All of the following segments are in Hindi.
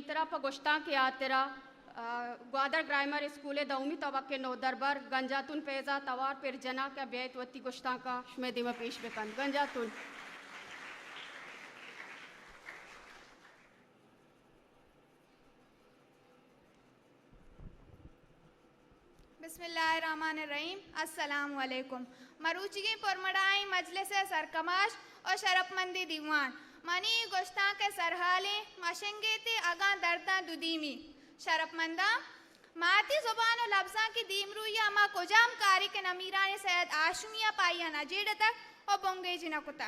इंतरा पगोश्ता के आतरा ग्वादर ग्रामर स्कूल दौमी तवक्के नो दरबार गंजातुन पेजा तवार फिर जना का बेत वत्ती गोश्ता का शुमेदिमा पेश बेकन गंजातुन बिस्मिल्लाहिर्रहमानिर्रहीम अस्सलामु अलैकुम मरूचिगी पुरमड़ाई मजलिस सरकमाश और शरफमंदी दीवान मनी गोश्ता के सरहाले मशंगे ते अगा दर्दा दुदीमी शरफमंदा माती जुबान और लफ्ज़ा की दीमरूया मा कुजाम कारी के नमीरानी सैयद आशुमिया पाइया नजीड़ तक और बोंगे जिनकुता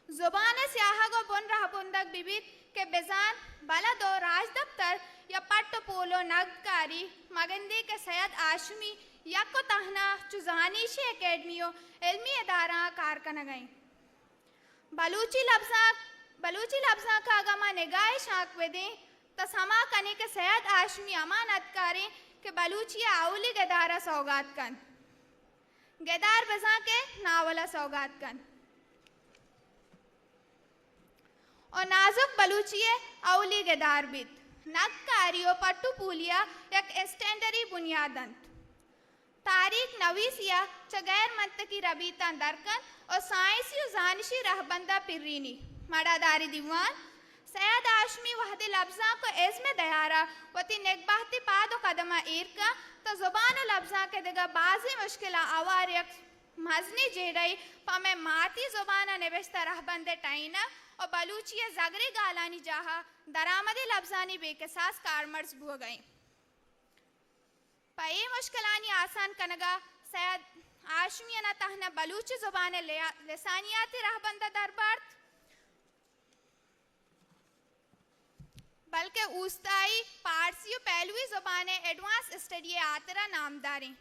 जुबान स्याहा को बुन रहा बुंदक बिबित के बेजान बाला दो राज दफ्तर या पट्ट पोलो नगकारी मगंदी के सैयद आशमी यको तहना चुजानीशी एकेडमियों इल्मी अदारा कारकन गई बलूची लफ्ज़ा का अगमा निगाह शाक वेदे तसमा कने के सैयद आशमी अमानतकारी के बलूची आउली गदारा सौगात कन गदार बजा के नावला सौगात कन और नाजुक बलूचिये अवली गदार बित नक्कारियों पट्टू पूलिया एक स्टैंडरी बुनियादंत तारीख नवीसिया चगैर मंतकी रबीता दरकन और साइंसी जानशी रहबंदा पिर्रीनी मडादारी दीवान सैयद आशमी वहदे लफ्ज़ा को एज़्मे दयारा वती नेकबाहती पादो कदमा ईरका तो जुबान लफ्ज़ा के दगा बाजी मुश्किल आवारियक मजनी जेड़ई पमे माती जुबाना निवेश्ता रहबंदे टाइना और बलूचिया जगरी गालानी जाहा दरामदी लफ्ज़ानी बेकसास कारमर्स बुआ गई पई मुश्किलानी आसान कनगा सैयद आशमिया न तहना बलूची जुबान लिसानियाती रहबंदा दरबार बल्कि उस्ताई पारसी पहलवी जुबान एडवांस स्टडी आतरा नामदारी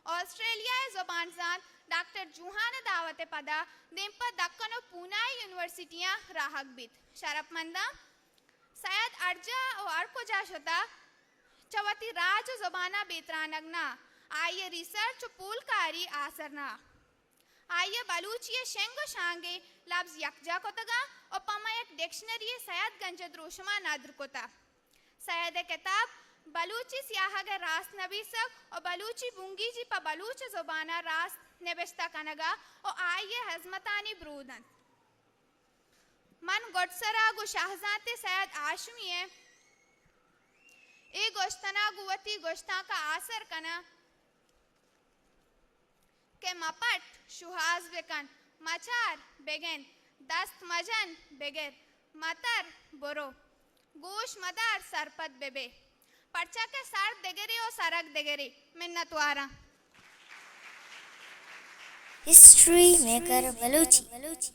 ऑस्ट्रेलिया जुबान जान डॉक्टर जूहान दावत पदा दिम्पा दक्कनो पूना यूनिवर्सिटियां राहक बित शरफमंदा सैयद अर्जा और अर्को जाशता चवती राज जुबाना बेतरानगना आइए रिसर्च पूलकारी आसरना आइए बलूचिये शेंगो शांगे लफ्ज़ यकजा कोतगा और पमा एक डिक्शनरी सैयद गंजद रोशमा नादर कोता सैयद किताब बलूची सियाहा के रास नबीसक और बलूची बुंगी जी पा बलूच जुबाना रास निबिश्ता कनगा और आइए हजमतानी ब्रूदन मन गोटसरा गु शाहजाते सैयद आशमी है ए गोश्तना गुवती गोश्ता का आसर कना के मपट शुहाज बेकन मचार बेगन दस्त मजन बेगर मतर बोरो गोश मदार सरपत बेबे पर्चा के सार देगरी और सरक देगरी मिन्नतवारा हिस्ट्री मेकर बलूची